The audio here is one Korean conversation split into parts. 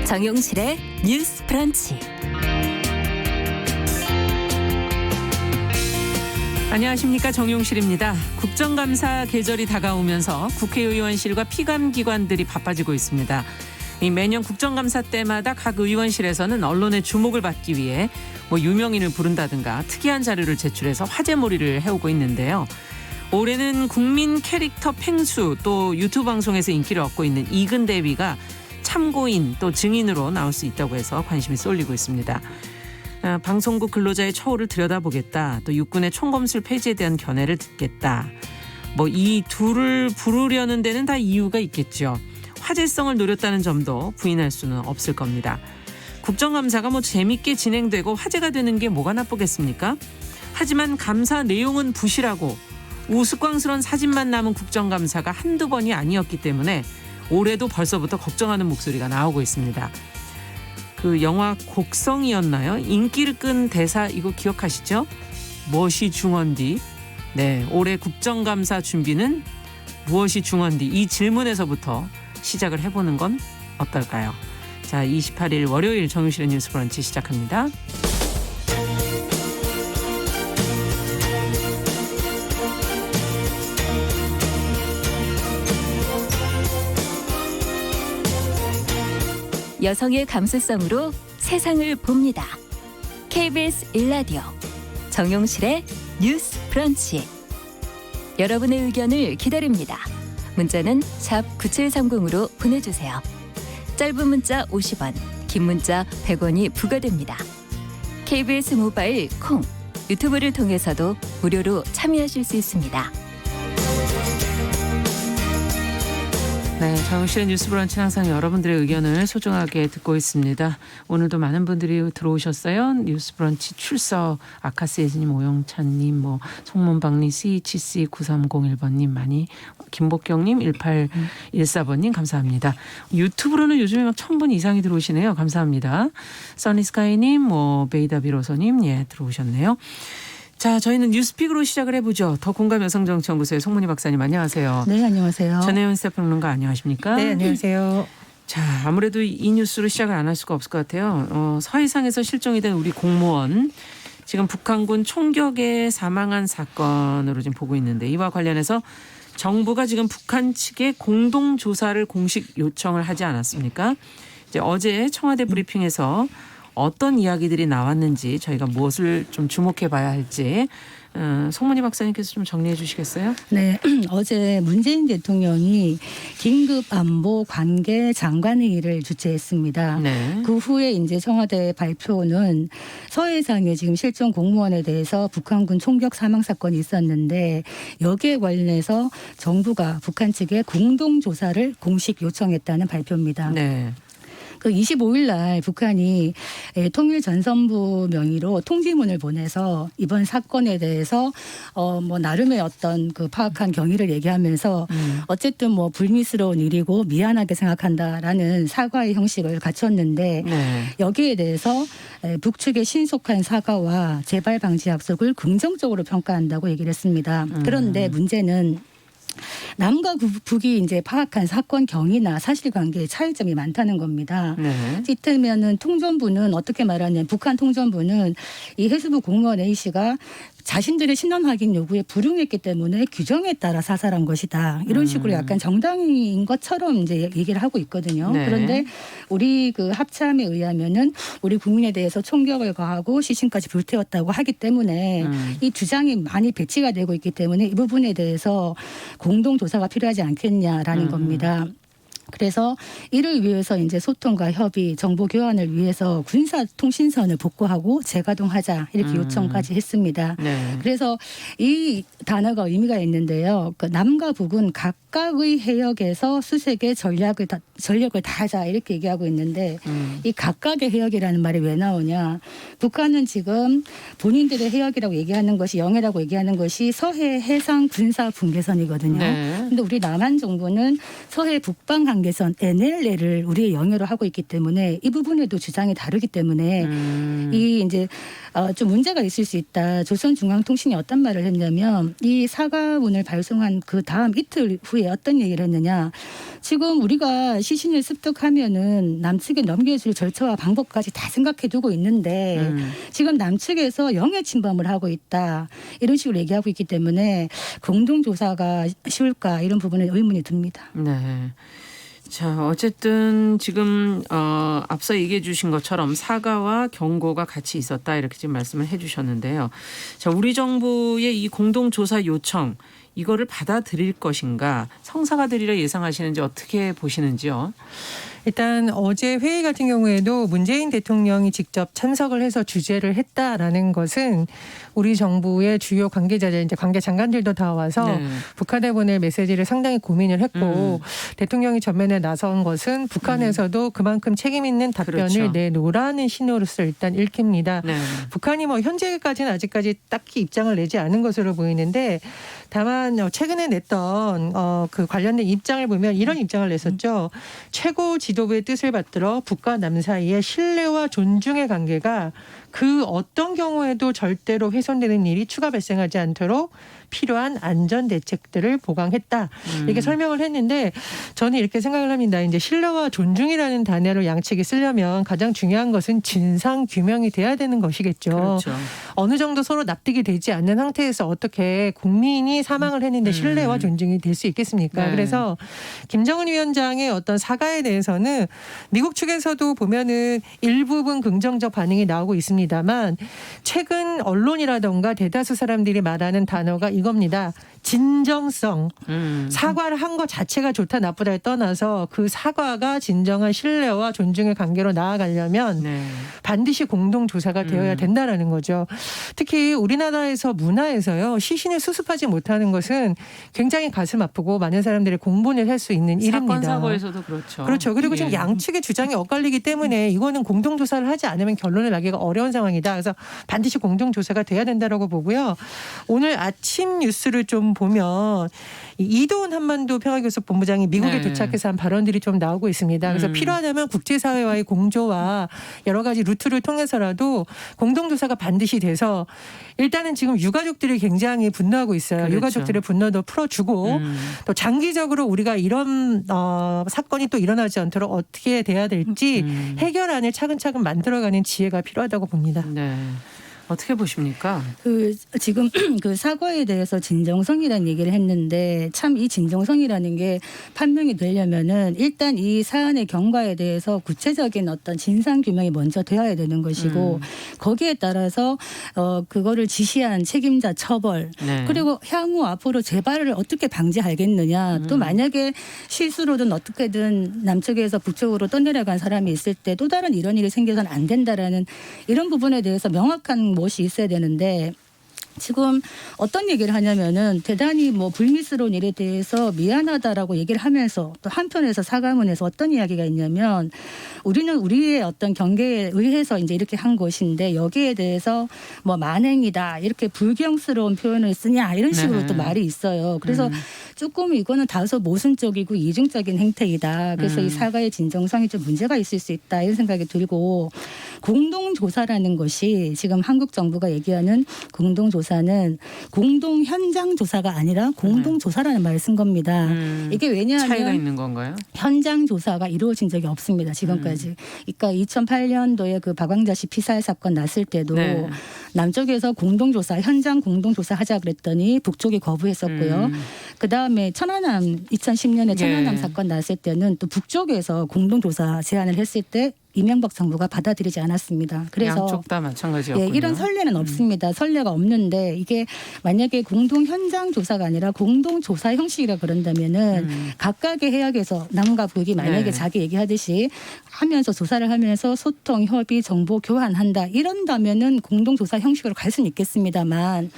정용실의 뉴스 브런치. 안녕하십니까, 정용실입니다. 국정감사 계절이 다가오면서 국회의원실과 피감기관들이 바빠지고 있습니다. 매년 국정감사 때마다 각 의원실에서는 언론의 주목을 받기 위해 유명인을 부른다든가 특이한 자료를 제출해서 화제몰이를 해오고 있는데요. 올해는 국민 캐릭터 펭수 또 유튜브 방송에서 인기를 얻고 있는 이근대위가 참고인 또 증인으로 나올 수 있다고 해서 관심이 쏠리고 있습니다. 방송국 근로자의 처우를 들여다보겠다. 또 육군의 총검술 폐지에 대한 견해를 듣겠다. 이 둘을 부르려는 데는 다 이유가 있겠죠. 화제성을 노렸다는 점도 부인할 수는 없을 겁니다. 국정감사가 재밌게 진행되고 화제가 되는 게 뭐가 나쁘겠습니까? 하지만 감사 내용은 부실하고 우스꽝스러운 사진만 남은 국정감사가 한두 번이 아니었기 때문에 올해도 벌써부터 걱정하는 목소리가 나오고 있습니다. 그 영화 곡성이었나요? 인기를 끈 대사 이거 기억하시죠? 무엇이 중헌디? 네, 올해 국정감사 준비는 무엇이 중헌디? 이 질문에서부터 시작을 해보는 건 어떨까요? 자, 28일 월요일 정용실의 뉴스 브런치 시작합니다. 여성의 감수성으로 세상을 봅니다. KBS 1라디오 정용실의 뉴스 브런치. 여러분의 의견을 기다립니다. 문자는 샵 9730으로 보내주세요. 짧은 문자 50원, 긴 문자 100원이 부과됩니다. KBS 모바일 콩, 유튜브를 통해서도 무료로 참여하실 수 있습니다. 네, 정용실의 뉴스 브런치는 항상 여러분들의 의견을 소중하게 듣고 있습니다. 오늘도 많은 분들이 들어오셨어요. 뉴스 브런치 출석, 아카스 예진님, 오영찬님, 송문박리, CHC 9301번님 많이, 김복경님, 1814번님 감사합니다. 유튜브로는 요즘에 1000분 이상이 들어오시네요. 감사합니다. 써니스카이님, 베이다 비로소님, 들어오셨네요. 자, 저희는 뉴스픽으로 시작을 해보죠. 더 공감 여성정치연구소의 송문희 박사님 안녕하세요. 네, 안녕하세요. 전혜연 시사평론가 안녕하십니까? 네, 안녕하세요. 자, 아무래도 이 뉴스로 시작을 안 할 수가 없을 것 같아요. 서해상에서 실종이 된 우리 공무원 지금 북한군 총격에 사망한 사건으로 지금 보고 있는데, 이와 관련해서 정부가 지금 북한 측에 공동조사를 공식 요청을 하지 않았습니까? 이제 어제 청와대 브리핑에서 어떤 이야기들이 나왔는지, 저희가 무엇을 좀 주목해 봐야 할지 송문희 박사님께서 좀 정리해 주시겠어요? 네, 어제 문재인 대통령이 긴급 안보 관계 장관회의를 주최했습니다. 네. 그 후에 이제 청와대 발표는 서해상에 지금 실종 공무원에 대해서 북한군 총격 사망 사건이 있었는데, 여기에 관련해서 정부가 북한 측에 공동조사를 공식 요청했다는 발표입니다. 네. 그 25일 날 북한이 통일전선부 명의로 통지문을 보내서 이번 사건에 대해서 나름의 어떤 그 파악한 경위를 얘기하면서 어쨌든 불미스러운 일이고 미안하게 생각한다라는 사과의 형식을 갖췄는데, 네. 여기에 대해서 북측의 신속한 사과와 재발 방지 약속을 긍정적으로 평가한다고 얘기를 했습니다. 그런데 문제는 남과 북이 이제 파악한 사건 경위나 사실관계에 차이점이 많다는 겁니다. 네. 이때면은 통전부는 어떻게 말하냐면, 북한 통전부는 이 해수부 공무원 A 씨가 자신들의 신원 확인 요구에 불응했기 때문에 규정에 따라 사살한 것이다. 이런 식으로 약간 정당인 것처럼 이제 얘기를 하고 있거든요. 네. 그런데 우리 그 합참에 의하면은 우리 국민에 대해서 총격을 가하고 시신까지 불태웠다고 하기 때문에 이 주장이 많이 배치가 되고 있기 때문에 이 부분에 대해서 공동 조사가 필요하지 않겠냐라는 겁니다. 그래서 이를 위해서 이제 소통과 협의, 정보 교환을 위해서 군사 통신선을 복구하고 재가동하자, 이렇게 요청까지 했습니다. 네. 그래서 이 단어가 의미가 있는데요. 그 남과 북은 각각의 해역에서 수색의 전력을 다하자, 이렇게 얘기하고 있는데, 이 각각의 해역이라는 말이 왜 나오냐? 북한은 지금 본인들의 해역이라고 얘기하는 것이, 영해라고 얘기하는 것이 서해 해상 군사 분계선이거든요. 그런데 우리 남한 정부는 서해 북방 한계선 NLL을 우리의 영해로 하고 있기 때문에 이 부분에도 주장이 다르기 때문에 이 이제 좀 문제가 있을 수 있다. 조선중앙통신이 어떤 말을 했냐면, 이 사과문을 발송한 그 다음 이틀 후에 어떤 얘기를 했느냐. 지금 우리가 시신을 습득하면은 남측에 넘겨줄 절차와 방법까지 다 생각해 두고 있는데 지금 남측에서 영해 침범을 하고 있다. 이런 식으로 얘기하고 있기 때문에 공동조사가 쉬울까 이런 부분에 의문이 듭니다. 네. 자, 어쨌든 지금 앞서 얘기해 주신 것처럼 사과와 경고가 같이 있었다 이렇게 지금 말씀을 해 주셨는데요. 자, 우리 정부의 이 공동조사 요청 이거를 받아들일 것인가 성사가 되리라 예상하시는지 어떻게 보시는지요? 일단 어제 회의 같은 경우에도 문재인 대통령이 직접 참석을 해서 주재를 했다라는 것은 우리 정부의 주요 관계자들, 이제 관계 장관들도 다 와서 네. 북한에 보낼 메시지를 상당히 고민을 했고 대통령이 전면에 나선 것은 북한에서도 그만큼 책임 있는 답변을 그렇죠. 내놓으라는 신호로서 일단 읽힙니다. 네. 북한이 뭐 현재까지는 아직까지 딱히 입장을 내지 않은 것으로 보이는데 다만 최근에 냈던 그 관련된 입장을 보면 이런 입장을 냈었죠. 최고 지도부의 뜻을 받들어 북과 남 사이의 신뢰와 존중의 관계가 그 어떤 경우에도 절대로 훼손되는 일이 추가 발생하지 않도록 필요한 안전 대책들을 보강했다. 이렇게 설명을 했는데 저는 이렇게 생각을 합니다. 이제 신뢰와 존중이라는 단어를 양측이 쓰려면 가장 중요한 것은 진상 규명이 돼야 되는 것이겠죠. 그렇죠. 어느 정도 서로 납득이 되지 않는 상태에서 어떻게 국민이 사망을 했는데 신뢰와 존중이 될 수 있겠습니까? 네. 그래서 김정은 위원장의 어떤 사과에 대해서는 미국 측에서도 보면은 일부분 긍정적 반응이 나오고 있습니다만 최근 언론이라던가 대다수 사람들이 말하는 단어가 이겁니다. 진정성. 사과를 한 것 자체가 좋다 나쁘다에 떠나서 그 사과가 진정한 신뢰와 존중의 관계로 나아가려면 네. 반드시 공동조사가 되어야 된다라는 거죠. 특히 우리나라에서 문화에서요. 시신을 수습하지 못하는 것은 굉장히 가슴 아프고 많은 사람들이 공분을 할 수 있는 일입니다. 사건 사고에서도 그렇죠. 그렇죠. 그리고 지금 예. 양측의 주장이 엇갈리기 때문에 이거는 공동조사를 하지 않으면 결론을 나기가 어려운 상황이다. 그래서 반드시 공동조사가 돼야 된다라고 보고요. 오늘 아침 뉴스를 좀 보면 이도훈 한반도 평화교섭 본부장이 미국에 네. 도착해서 한 발언들이 좀 나오고 있습니다. 그래서 필요하다면 국제사회와의 공조와 여러 가지 루트를 통해서라도 공동조사가 반드시 돼서 일단은 지금 유가족들이 굉장히 분노하고 있어요. 그렇죠. 유가족들의 분노도 풀어주고 또 장기적으로 우리가 이런 사건이 또 일어나지 않도록 어떻게 돼야 될지 해결안을 차근차근 만들어가는 지혜가 필요하다고 봅니다. 네. 어떻게 보십니까? 지금 그 사과에 대해서 진정성이라는 얘기를 했는데 참 이 진정성이라는 게 판명이 되려면은 일단 이 사안의 경과에 대해서 구체적인 어떤 진상 규명이 먼저 되어야 되는 것이고 거기에 따라서 그거를 지시한 책임자 처벌 네. 그리고 향후 앞으로 재발을 어떻게 방지하겠느냐 또 만약에 실수로든 어떻게든 남쪽에서 북쪽으로 떠내려간 사람이 있을 때 또 다른 이런 일이 생겨서는 안 된다라는 이런 부분에 대해서 명확한 무엇이 있어야 되는데 지금 어떤 얘기를 하냐면은 대단히 뭐 불미스러운 일에 대해서 미안하다라고 얘기를 하면서 또 한편에서 사과문에서 어떤 이야기가 있냐면 우리는 우리의 어떤 경계에 의해서 이제 이렇게 한 것인데 여기에 대해서 뭐 만행이다 이렇게 불경스러운 표현을 쓰냐 이런 식으로 네. 또 말이 있어요. 그래서 조금 이거는 다소 모순적이고 이중적인 행태이다. 그래서 이 사과의 진정성이 좀 문제가 있을 수 있다 이런 생각이 들고 공동조사라는 것이 지금 한국 정부가 얘기하는 공동조사는 공동 현장 조사가 아니라 공동조사라는 말을 쓴 겁니다. 이게 왜냐하면 차이가 있는 건가요? 현장 조사가 이루어진 적이 없습니다. 지금까지. 그러니까 2008년도에 그 박광자 씨 피살 사건 났을 때도 네. 남쪽에서 공동조사, 현장 공동조사 하자 그랬더니 북쪽이 거부했었고요. 그다음에 천안함 2010년에 천안함 예. 사건 났을 때는 또 북쪽에서 공동조사 제안을 했을 때 이명박 정부가 받아들이지 않았습니다. 그래서 양쪽 다 마찬가지였군요. 예, 이런 선례는 없습니다. 선례가 없는데 이게 만약에 공동 현장 조사가 아니라 공동 조사 형식이라 그런다면은 각각의 해역에서 남과 북이 만약에 네. 자기 얘기하듯이 하면서 조사를 하면서 소통, 협의, 정보 교환한다 이런다면은 공동 조사 형식으로 갈 수는 있겠습니다만.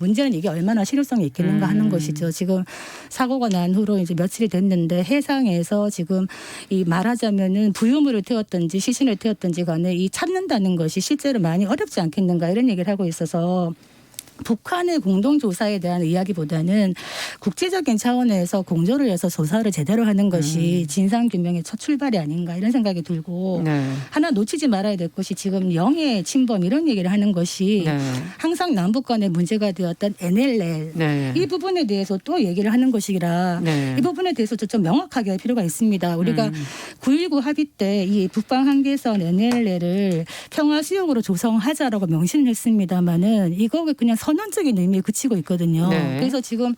문제는 이게 얼마나 실효성이 있겠는가 하는 것이죠. 지금 사고가 난 후로 이제 며칠이 됐는데 해상에서 지금 이 말하자면은 부유물을 태웠든지 시신을 태웠든지 간에 이 찾는다는 것이 실제로 많이 어렵지 않겠는가 이런 얘기를 하고 있어서 북한의 공동조사에 대한 이야기보다는 국제적인 차원에서 공조를 해서 조사를 제대로 하는 것이 진상규명의 첫 출발이 아닌가 이런 생각이 들고 네. 하나 놓치지 말아야 될 것이 지금 영해 침범 이런 얘기를 하는 것이 네. 항상 남북 간의 문제가 되었던 NLL 네. 이 부분에 대해서 또 얘기를 하는 것이라 네. 이 부분에 대해서 좀 명확하게 할 필요가 있습니다. 우리가 9.19 합의 때 이 북방 한계선 NLL을 평화 수용으로 조성하자라고 명시를 했습니다마는 이거 그냥 선언적인 의미에 그치고 있거든요. 네. 그래서 지금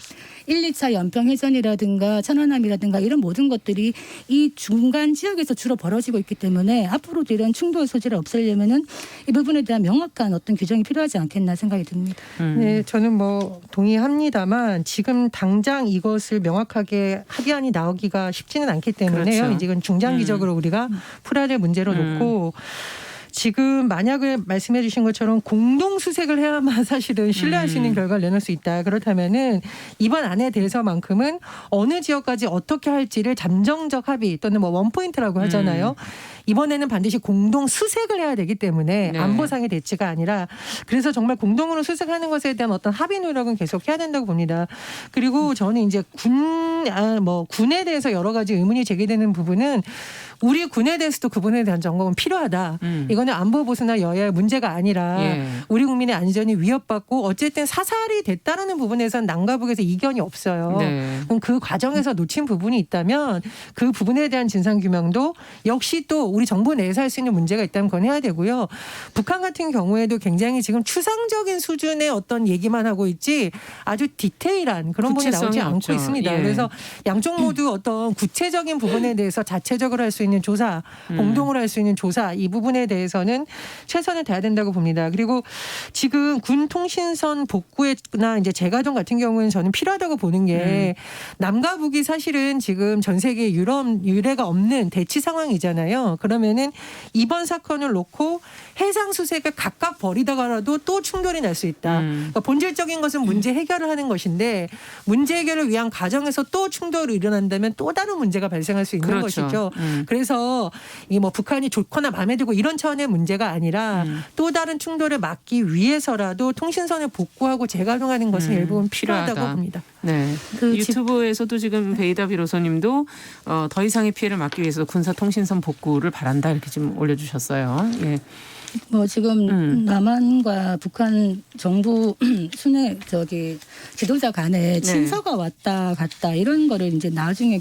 1, 2차 연평해전이라든가 천안함이라든가 이런 모든 것들이 이 중간 지역에서 주로 벌어지고 있기 때문에 앞으로도 이런 충돌 소지를 없애려면은 이 부분에 대한 명확한 어떤 규정이 필요하지 않겠나 생각이 듭니다. 네, 저는 뭐 동의합니다만 지금 당장 이것을 명확하게 합의안이 나오기가 쉽지는 않기 때문에요. 그렇죠. 이건 중장기적으로 우리가 풀어야 될 문제로 놓고 지금 만약에 말씀해 주신 것처럼 공동 수색을 해야만 사실은 신뢰할 수 있는 결과를 내놓을 수 있다. 그렇다면은 이번 안에 대해서만큼은 어느 지역까지 어떻게 할지를 잠정적 합의 또는 뭐 원포인트라고 하잖아요. 이번에는 반드시 공동 수색을 해야 되기 때문에 네. 안보상의 대치가 아니라 그래서 정말 공동으로 수색하는 것에 대한 어떤 합의 노력은 계속 해야 된다고 봅니다. 그리고 저는 이제 군에 대해서 여러 가지 의문이 제기되는 부분은 우리 군에 대해서도 그분에 대한 점검은 필요하다. 이거는 안보 보수나 여야의 문제가 아니라 예. 우리 국민의 안전이 위협받고 어쨌든 사살이 됐다라는 부분에서는 남과 북에서 이견이 없어요. 네. 그럼 그 과정에서 놓친 부분이 있다면 그 부분에 대한 진상규명도 역시 또 우리 정부 내에서 할 수 있는 문제가 있다면 그건 해야 되고요. 북한 같은 경우에도 굉장히 지금 추상적인 수준의 어떤 얘기만 하고 있지 아주 디테일한 그런 부분이 나오지 구체성이 않고 없죠. 있습니다. 예. 그래서 양쪽 모두 어떤 구체적인 부분에 대해서 자체적으로 할 수 있는 조사, 공동으로 할 수 있는 조사 이 부분에 대해서는 최선을 다해야 된다고 봅니다. 그리고 지금 군 통신선 복구나 이제 재가동 같은 경우는 저는 필요하다고 보는 게 남과 북이 사실은 지금 전 세계 유례가 없는 대치 상황이잖아요. 그러면은 이번 사건을 놓고 해상 수색을 각각 벌이다가라도 또 충돌이 날 수 있다. 그러니까 본질적인 것은 문제 해결을 하는 것인데 문제 해결을 위한 과정에서 또 충돌이 일어난다면 또 다른 문제가 발생할 수 있는 그렇죠. 것이죠. 그래서 이 뭐 북한이 좋거나 마음에 들고 이런 차원의 문제가 아니라 또 다른 충돌을 막기 위해서라도 통신선을 복구하고 재가동하는 것은 일부분 필요하다고 필요하다. 봅니다. 네. 그 유튜브에서도 지금 베이다 비로소님도 더 이상의 피해를 막기 위해서 군사 통신선 복구를 바란다 이렇게 지금 올려주셨어요. 예. 뭐 지금 남한과 북한 정부 순회 지도자 간에 친서가 왔다 갔다 이런 거를 이제 나중에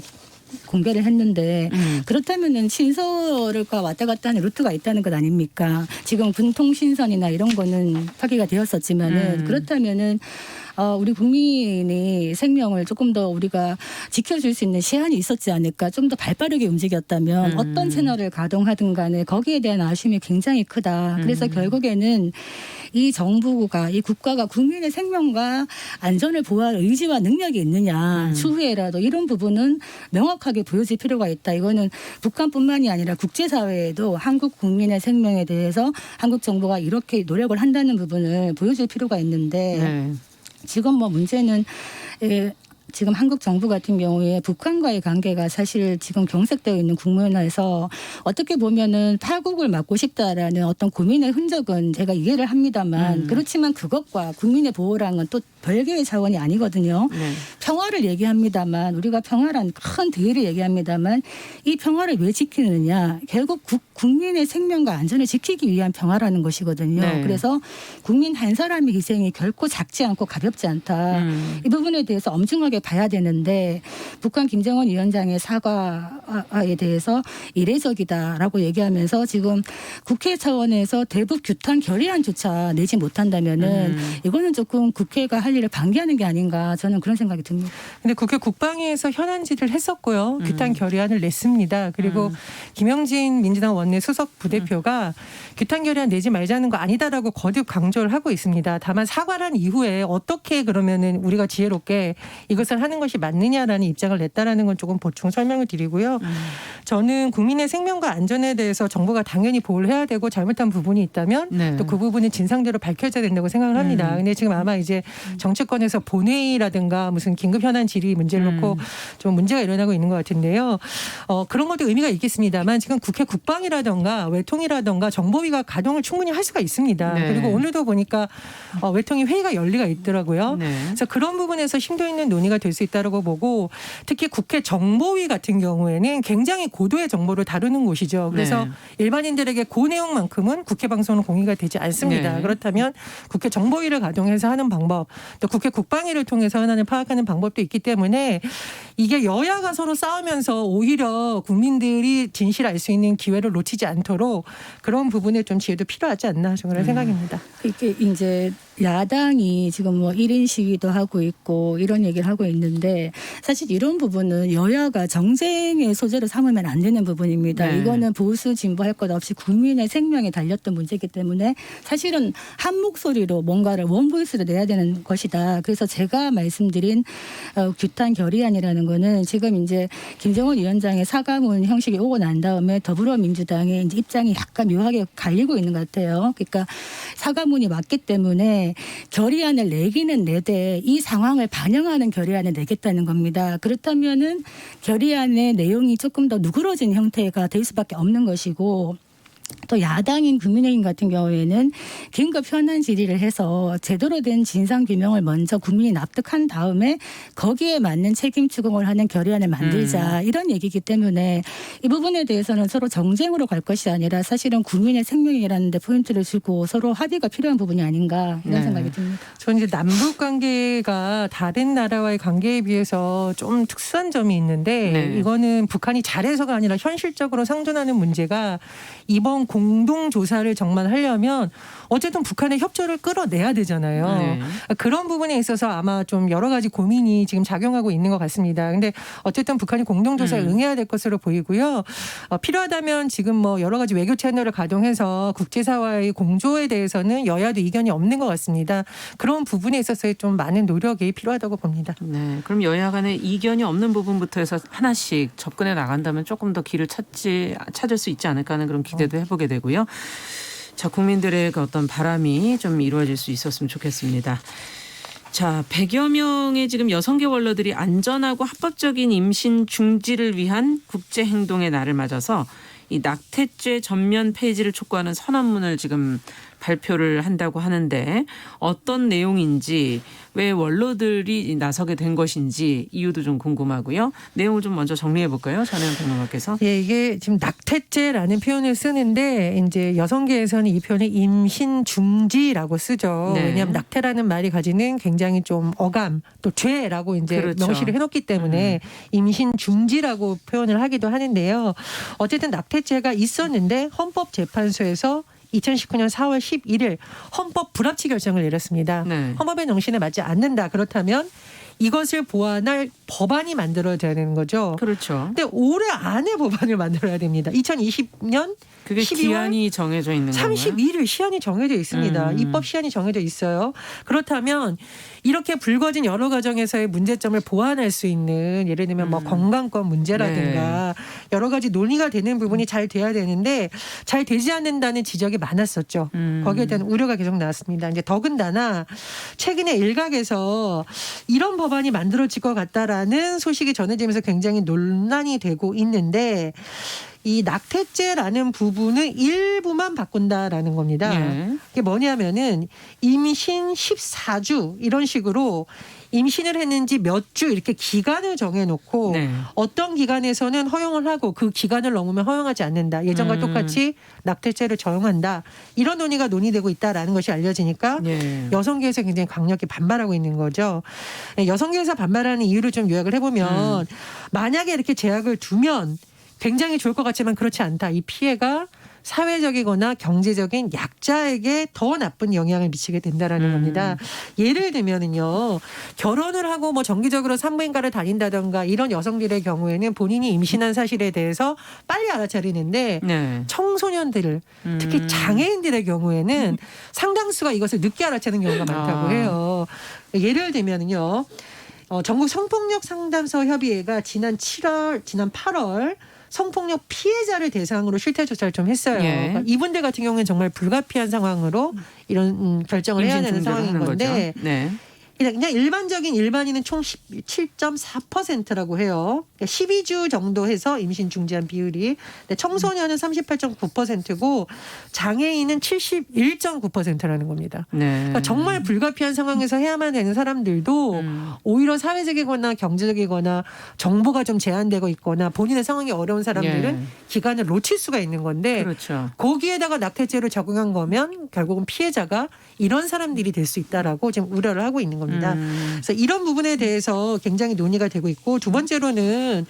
공개를 했는데 그렇다면은 친서가 왔다 갔다 하는 루트가 있다는 것 아닙니까? 지금 군통신선이나 이런 거는 파기가 되었었지만은 그렇다면은 우리 국민의 생명을 조금 더 우리가 지켜줄 수 있는 시한이 있었지 않을까? 좀 더 발빠르게 움직였다면 어떤 채널을 가동하든 간에 거기에 대한 아쉬움이 굉장히 크다. 그래서 결국에는 이 정부가 이 국가가 국민의 생명과 안전을 보호할 의지와 능력이 있느냐 추후에라도 이런 부분은 명확하게 보여질 필요가 있다. 이거는 북한뿐만이 아니라 국제사회에도 한국 국민의 생명에 대해서 한국 정부가 이렇게 노력을 한다는 부분을 보여줄 필요가 있는데 네. 지금 뭐 문제는 지금 한국 정부 같은 경우에 북한과의 관계가 사실 지금 경색되어 있는 국면에서 어떻게 보면은 파국을 막고 싶다라는 어떤 고민의 흔적은 제가 이해를 합니다만 그렇지만 그것과 국민의 보호랑은 또 별개의 차원이 아니거든요. 네. 평화를 얘기합니다만 우리가 평화란 큰 대의를 얘기합니다만 이 평화를 왜 지키느냐 결국 국민의 생명과 안전을 지키기 위한 평화라는 것이거든요. 네. 그래서 국민 한 사람의 희생이 결코 작지 않고 가볍지 않다. 이 부분에 대해서 엄중하게 봐야 되는데 북한 김정은 위원장의 사과에 대해서 이례적이다라고 얘기하면서 지금 국회 차원에서 대북 규탄 결의안조차 내지 못한다면은 이거는 조금 국회가 할 일을 방기하는 게 아닌가 저는 그런 생각이 듭니다. 근데 국회 국방위에서 현안질을 했었고요. 규탄 결의안을 냈습니다. 그리고 김영진 민주당 원내 수석 부대표가 규탄 결의안 내지 말자는 거 아니다라고 거듭 강조를 하고 있습니다. 다만 사과를 한 이후에 어떻게 그러면은 우리가 지혜롭게 이것을 하는 것이 맞느냐라는 입장을 냈다라는 건 조금 보충 설명을 드리고요. 저는 국민의 생명과 안전에 대해서 정부가 당연히 보호를 해야 되고 잘못한 부분이 있다면 네. 또 그 부분은 진상대로 밝혀져야 된다고 생각을 합니다. 근데 지금 아마 이제 정치권에서 본회의라든가 무슨 긴급 현안 질의 문제를 놓고 좀 문제가 일어나고 있는 것 같은데요. 그런 것도 의미가 있겠습니다만 지금 국회 국방이라든가 외통이라든가 정보위가 가동을 충분히 할 수가 있습니다. 네. 그리고 오늘도 보니까 외통위 회의가 열리가 있더라고요. 네. 그래서 그런 부분에서 심도 있는 논의가 될 수 있다고 보고 특히 국회 정보위 같은 경우에는 굉장히 고도의 정보를 다루는 곳이죠. 그래서 네. 일반인들에게 그 내용만큼은 국회 방송은 공개가 되지 않습니다. 네. 그렇다면 국회 정보위를 가동해서 하는 방법, 또 국회 국방위를 통해서 현안을 파악하는 방법도 있기 때문에 이게 여야가 서로 싸우면서 오히려 국민들이 진실을 알 수 있는 기회를 놓치지 않도록 그런 부분에 좀 지혜도 필요하지 않나 그런 생각입니다. 이게 이제 야당이 지금 뭐 1인 시위도 하고 있고 이런 얘기를 하고 있는데 사실 이런 부분은 여야가 정쟁의 소재로 삼으면 안 되는 부분입니다. 네. 이거는 보수 진보 할 것 없이 국민의 생명에 달렸던 문제이기 때문에 사실은 한 목소리로 뭔가를 원보이스로 내야 되는 것이다. 그래서 제가 말씀드린 규탄 결의안이라는 거는 지금 이제 김정은 위원장의 사과문 형식이 오고 난 다음에 더불어민주당의 이제 입장이 약간 묘하게 갈리고 있는 것 같아요. 그러니까 사과문이 맞기 때문에 결의안을 내기는 내되 이 상황을 반영하는 결의안을 내겠다는 겁니다. 그렇다면은 결의안의 내용이 조금 더 누그러진 형태가 될 수밖에 없는 것이고 또 야당인 국민의힘 같은 경우에는 긴급 현안 질의를 해서 제대로 된 진상 규명을 먼저 국민이 납득한 다음에 거기에 맞는 책임 추궁을 하는 결의안을 만들자 이런 얘기이기 때문에 이 부분에 대해서는 서로 정쟁으로 갈 것이 아니라 사실은 국민의 생명이라는 데 포인트를 주고 서로 합의가 필요한 부분이 아닌가 이런 네. 생각이 듭니다. 저는 이제 남북 관계가 다른 나라와의 관계에 비해서 좀 특수한 점이 있는데 네. 이거는 북한이 잘해서가 아니라 현실적으로 상존하는 문제가 이번 공동조사를 정말 하려면 어쨌든 북한의 협조를 끌어내야 되잖아요. 네. 그런 부분에 있어서 아마 좀 여러 가지 고민이 지금 작용하고 있는 것 같습니다. 근데 어쨌든 북한이 공동조사에 응해야 될 것으로 보이고요. 필요하다면 지금 뭐 여러 가지 외교 채널을 가동해서 국제사와의 공조에 대해서는 여야도 이견이 없는 것 같습니다. 그런 부분에 있어서의 좀 많은 노력이 필요하다고 봅니다. 네, 그럼 여야 간에 이견이 없는 부분부터 해서 하나씩 접근해 나간다면 조금 더 길을 찾을 수 있지 않을까 하는 그런 기대도 해보게 되고요. 자, 국민들의 그 어떤 바람이 좀 이루어질 수 있었으면 좋겠습니다. 자, 100여 명의 지금 여성계 원로들이 안전하고 합법적인 임신 중지를 위한 국제행동의 날을 맞아서 이 낙태죄 전면 폐지를 촉구하는 선언문을 지금 발표를 한다고 하는데 어떤 내용인지 왜 원로들이 나서게 된 것인지 이유도 좀 궁금하고요. 내용을 좀 먼저 정리해 볼까요? 전혜연 평론가께서. 예, 이게 지금 낙태죄라는 표현을 쓰는데 이제 여성계에서는 이 표현을 임신 중지라고 쓰죠. 네. 왜냐하면 낙태라는 말이 가지는 굉장히 좀 어감 또 죄라고 이제 그렇죠. 명시를 해놓기 때문에 임신 중지라고 표현을 하기도 하는데요. 어쨌든 낙태죄가 있었는데 헌법재판소에서 2019년 4월 11일 헌법 불합치 결정을 내렸습니다. 네. 헌법의 정신에 맞지 않는다. 그렇다면 이것을 보완할 법안이 만들어져야 되는 거죠. 그렇죠. 근데 올해 안에 법안을 만들어야 됩니다. 2020년 그게 12월 기한이 정해져 있는 건가요? 31일 시한이 정해져 있습니다. 입법 시한이 정해져 있어요. 그렇다면 이렇게 불거진 여러 과정에서의 문제점을 보완할 수 있는 예를 들면 뭐 건강권 문제라든가 여러 가지 논의가 되는 부분이 잘 돼야 되는데 잘 되지 않는다는 지적이 많았었죠. 거기에 대한 우려가 계속 나왔습니다. 이제 더군다나 최근에 일각에서 이런 법안이 만들어질 것 같다라는 소식이 전해지면서 굉장히 논란이 되고 있는데 이 낙태죄라는 부분은 일부만 바꾼다라는 겁니다. 예. 이게 뭐냐면은 임신 14주 이런 식으로 임신을 했는지 몇 주 이렇게 기간을 정해놓고 네. 어떤 기간에서는 허용을 하고 그 기간을 넘으면 허용하지 않는다. 예전과 똑같이 낙태죄를 적용한다. 이런 논의가 논의되고 있다라는 것이 알려지니까 예. 여성계에서 굉장히 강력히 반발하고 있는 거죠. 여성계에서 반발하는 이유를 좀 요약을 해보면 만약에 이렇게 제약을 두면 굉장히 좋을 것 같지만 그렇지 않다. 이 피해가 사회적이거나 경제적인 약자에게 더 나쁜 영향을 미치게 된다라는 겁니다. 예를 들면은요, 결혼을 하고 뭐 정기적으로 산부인과를 다닌다던가 이런 여성들의 경우에는 본인이 임신한 사실에 대해서 빨리 알아차리는데 네. 청소년들, 특히 장애인들의 경우에는 상당수가 이것을 늦게 알아채는 경우가 많다고 해요. 예를 들면은요. 전국 성폭력 상담소 협의회가 지난 8월 성폭력 피해자를 대상으로 실태 조사를 좀 했어요. 예. 그러니까 이분들 같은 경우는 정말 불가피한 상황으로 이런 결정을 해야 되는 임신 상황인 중지를 하는 건데 거죠. 네. 그냥 일반인은 총 17.4%라고 해요. 그러니까 12주 정도 해서 임신 중지한 비율이. 근데 청소년은 38.9%고 장애인은 71.9%라는 겁니다. 네. 그러니까 정말 불가피한 상황에서 해야만 되는 사람들도 오히려 사회적이거나 경제적이거나 정보가 좀 제한되고 있거나 본인의 상황이 어려운 사람들은 예. 기간을 놓칠 수가 있는 건데 그렇죠. 거기에다가 낙태죄를 적용한 거면 결국은 피해자가 이런 사람들이 될 수 있다라고 지금 우려를 하고 있는 겁니다. 그래서 이런 부분에 대해서 굉장히 논의가 되고 있고 두 번째로는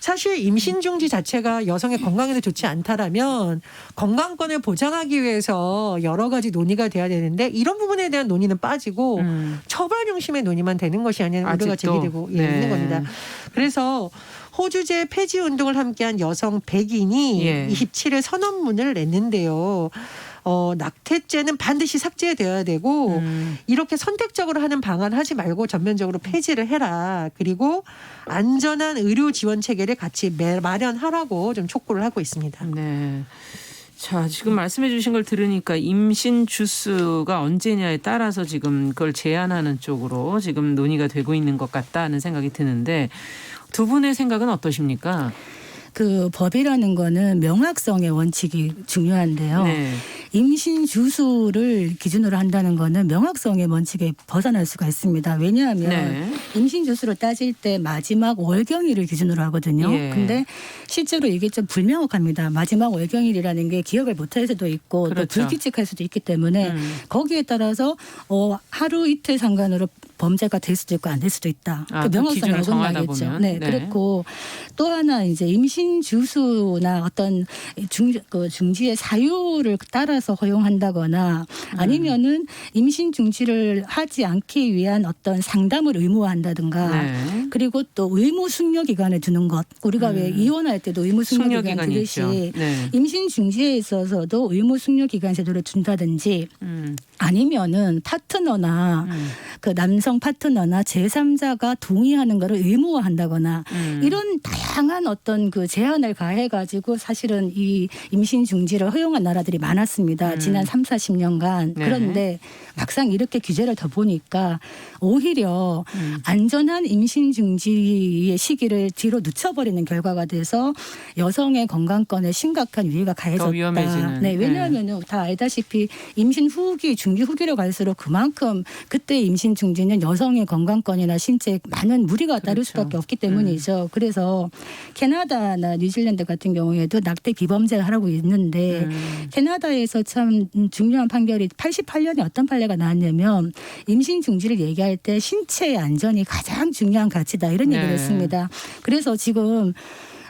사실 임신 중지 자체가 여성의 건강에도 좋지 않다라면 건강권을 보장하기 위해서 여러 가지 논의가 돼야 되는데 이런 부분에 대한 논의는 빠지고 처벌 중심의 논의만 되는 것이 아니라 우려가 아직도? 제기되고 네. 있는 겁니다. 그래서 호주제 폐지 운동을 함께한 여성 100인이 예. 27일 선언문을 냈는데요. 낙태죄는 반드시 삭제되어야 되고 이렇게 선택적으로 하는 방안을 하지 말고 전면적으로 폐지를 해라. 그리고 안전한 의료 지원 체계를 같이 마련하라고 좀 촉구를 하고 있습니다. 네. 자, 지금 말씀해 주신 걸 들으니까 임신 주수가 언제냐에 따라서 지금 그걸 제한하는 쪽으로 지금 논의가 되고 있는 것 같다는 생각이 드는데 두 분의 생각은 어떠십니까? 그 법이라는 거는 명확성의 원칙이 중요한데요. 네. 임신 주수를 기준으로 한다는 거는 명확성의 원칙에 벗어날 수가 있습니다. 왜냐하면 네. 임신 주수를 따질 때 마지막 월경일을 기준으로 하거든요. 예. 근데 실제로 이게 좀 불명확합니다. 마지막 월경일이라는 게 기억을 못할 수도 있고 그렇죠. 또 불규칙할 수도 있기 때문에 거기에 따라서 하루 이틀 상관으로 범죄가 될 수도 있고 안 될 수도 있다. 아, 그 그 명확성이 기준을 정하다 어긋나겠죠. 보면. 네, 네. 그렇고 또 하나 이제 임신 주수나 어떤 중지의 사유를 따라서 허용한다거나 아니면은 임신 중지를 하지 않기 위한 어떤 상담을 의무화한다든가 네. 그리고 또 의무 숙려 기간에 두는 것 우리가 왜 이혼할 때도 의무 숙려 기간 숙려기간이 두듯이 있죠. 네. 임신 중지에 있어서도 의무 숙려 기간 제도를 준다든지 아니면은 파트너나 그 남성 파트너나 제3자가 동의하는 것을 의무화한다거나 이런 다양한 어떤 그 제한을 가해 가지고 사실은 이 임신 중지를 허용한 나라들이 많았습니다. 지난 3, 40년간. 네. 그런데 막상 이렇게 규제를 더 보니까 오히려 안전한 임신 중지의 시기를 뒤로 늦춰버리는 결과가 돼서 여성의 건강권에 심각한 위해가 가해졌다. 더 위험해지는. 네, 왜냐하면 다 알다시피 임신 후기, 중기 후기로 갈수록 그만큼 그때 임신 중지는 여성의 건강권이나 신체에 많은 무리가 따를 그렇죠. 수밖에 없기 때문이죠. 그래서 캐나다나 뉴질랜드 같은 경우에도 낙태 비범죄를 하고 있는데 캐나다에서 참 중요한 판결이 88년에 어떤 판례가 나왔냐면 임신 중지를 얘기할 때 신체의 안전이 가장 중요한 가치다 이런 얘기를 네. 했습니다. 그래서 지금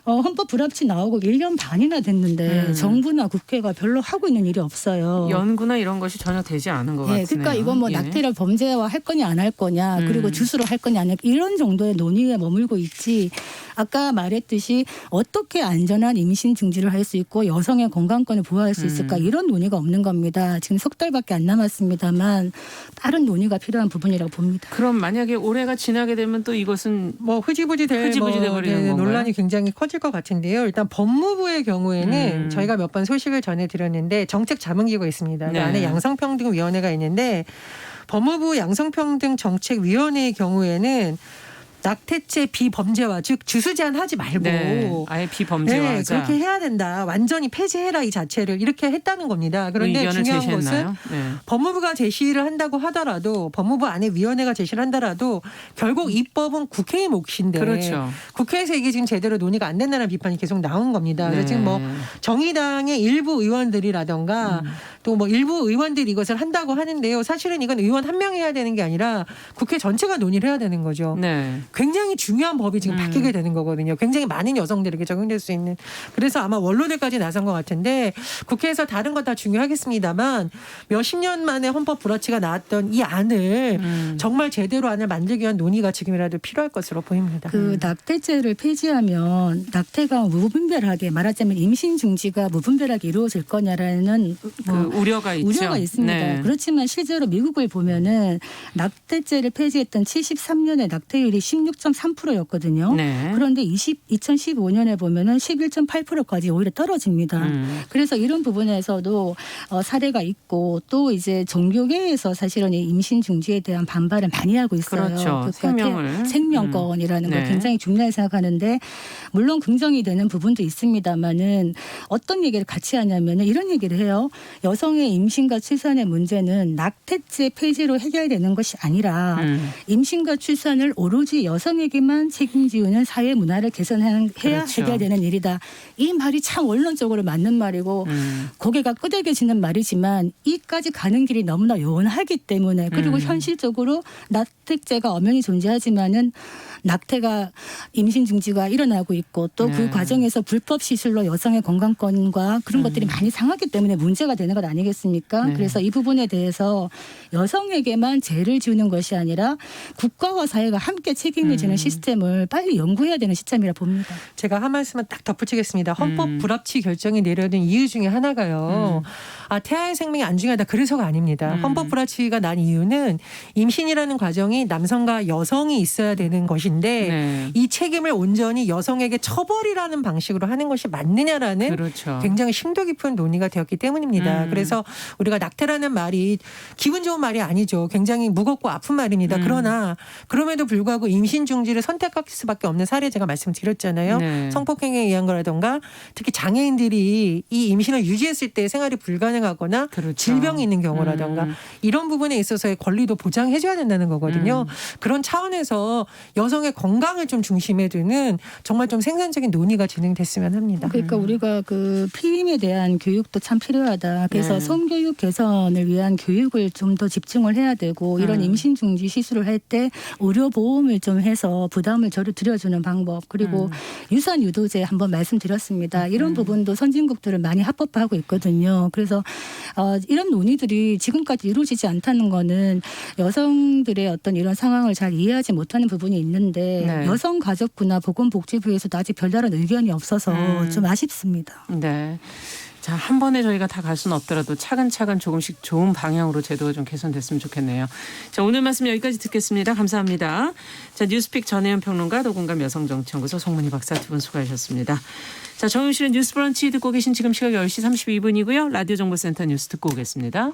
헌법 불합치 나오고 1년 반이나 됐는데 정부나 국회가 별로 하고 있는 일이 없어요. 연구나 이런 것이 전혀 되지 않은 것 같네요. 그러니까 이건 뭐 예. 낙태를 범죄화 할 거냐 안 할 거냐 그리고 주수로 할 거냐 안 할 거냐 이런 정도의 논의에 머물고 있지 아까 말했듯이 어떻게 안전한 임신 중지를 할 수 있고 여성의 건강권을 보호할 수 있을까 이런 논의가 없는 겁니다. 지금 석 달밖에 안 남았습니다만 다른 논의가 필요한 부분이라고 봅니다. 그럼 만약에 올해가 지나게 되면 또 이것은 뭐 흐지부지 돼 돼버리는 건가요? 논란이 굉장히 커질 것 같은데요. 일단 법무부의 경우에는 저희가 몇 번 소식을 전해드렸는데 정책자문기구가 있습니다. 네. 그 안에 양성평등위원회가 있는데 법무부 양성평등정책위원회의 경우에는 낙태죄 비범죄화 즉 주수 제한하지 말고 네. 아예 비범죄화하자. 그렇게 해야 된다. 완전히 폐지해라 이 자체를 이렇게 했다는 겁니다. 그런데 의견을 중요한 제시했나요? 것은 네. 법무부가 제시를 한다고 하더라도 법무부 안에 위원회가 제시를 한다라도 결국 입법은 국회의 몫인데 그렇죠. 국회에서 이게 지금 제대로 논의가 안 된다는 비판이 계속 나온 겁니다. 그래서 네. 지금 뭐 정의당의 일부 의원들이라던가 또 뭐 일부 의원들이 이것을 한다고 하는데요. 사실은 이건 의원 한 명이 해야 되는 게 아니라 국회 전체가 논의를 해야 되는 거죠. 네. 굉장히 중요한 법이 지금 바뀌게 되는 거거든요. 굉장히 많은 여성들에게 적용될 수 있는. 그래서 아마 원로들까지 나선 것 같은데 국회에서 다른 거 다 중요하겠습니다만 몇십 년 만에 헌법 불합치가 나왔던 이 안을 정말 제대로 안을 만들기 위한 논의가 지금이라도 필요할 것으로 보입니다. 그 낙태죄를 폐지하면 낙태가 무분별하게 말하자면 임신 중지가 무분별하게 이루어질 거냐라는 그 우려가 있죠. 우려가 있습니다. 네. 그렇지만 실제로 미국을 보면은 낙태죄를 폐지했던 73년에 낙태율이 16.3%였거든요. 네. 그런데 2015년에 보면은 11.8%까지 오히려 떨어집니다. 그래서 이런 부분에서도 사례가 있고 또 이제 종교계에서 사실은 이 임신 중지에 대한 반발을 많이 하고 있어요. 그렇죠. 생명을. 생명권이라는 걸 네. 굉장히 중요하게 생각하는데 물론 긍정이 되는 부분도 있습니다만은 어떤 얘기를 같이 하냐면은 이런 얘기를 해요. 여성의 임신과 출산의 문제는 낙태죄 폐지로 해결되는 것이 아니라 임신과 출산을 오로지 여성에게만 책임지우는 사회 문화를 개선해야 그렇죠. 해결되는 일이다. 이 말이 참 원론적으로 맞는 말이고 고개가 끄덕여지는 말이지만 이까지 가는 길이 너무나 요원하기 때문에 그리고 현실적으로 낙태죄가 엄연히 존재하지만은 낙태가 임신 중지가 일어나고 있고 또 그 네. 과정에서 불법 시술로 여성의 건강권과 그런 것들이 많이 상하기 때문에 문제가 되는 것 아니겠습니까? 네. 그래서 이 부분에 대해서 여성에게만 죄를 지우는 것이 아니라 국가와 사회가 함께 책임을 지는 시스템을 빨리 연구해야 되는 시점이라 봅니다. 제가 한 말씀만 딱 덧붙이겠습니다. 헌법 불합치 결정이 내려진 이유 중에 하나가요. 태아의 생명이 안 중요하다. 그래서가 아닙니다. 헌법 불합치가 난 이유는 임신이라는 과정이 남성과 여성이 있어야 되는 것인데 네. 이 책임을 온전히 여성에게 처벌이라는 방식으로 하는 것이 맞느냐라는 그렇죠. 굉장히 심도 깊은 논의가 되었기 때문입니다. 그래서 우리가 낙태라는 말이 기분 좋은 말이 아니죠. 굉장히 무겁고 아픈 말입니다. 그러나 그럼에도 불구하고 임신 중지를 선택할 수밖에 없는 사례 제가 말씀드렸잖아요. 네. 성폭행에 의한 거라던가 특히 장애인들이 이 임신을 유지했을 때 생활이 불가능하거나 그렇죠. 질병이 있는 경우라던가 이런 부분에 있어서의 권리도 보장해줘야 된다는 거거든요. 그런 차원에서 여성의 건강을 좀 중심에 두는 정말 좀 생산적인 논의가 진행됐으면 합니다. 그러니까 우리가 그 피임에 대한 교육도 참 필요하다. 그래서 네. 성교육 개선을 위한 교육을 좀 더 집중을 해야 되고 이런 임신 중지 시술을 할 때 의료 보험을 좀 해서 부담을 줄여주는 방법 그리고 유산 유도제 한번 말씀드렸습니다. 이런 부분도 선진국들은 많이 합법화하고 있거든요. 그래서 이런 논의들이 지금까지 이루어지지 않다는 거는 여성들의 어떤 이런 상황을 잘 이해하지 못하는 부분이 있는데 네. 여성가족부나 보건복지부에서도 아직 별다른 의견이 없어서 좀 아쉽습니다. 네. 자, 한 번에 저희가 다 갈 수는 없더라도 차근차근 조금씩 좋은 방향으로 제도가 좀 개선됐으면 좋겠네요. 자, 오늘 말씀 여기까지 듣겠습니다. 감사합니다. 자, 뉴스픽 전혜연 평론가, 노공감 여성정치연구소 송문희 박사 두 분 수고하셨습니다. 자, 정용실의 뉴스 브런치 듣고 계신 지금 시각 10시 32분이고요. 라디오 정보센터 뉴스 듣고 오겠습니다.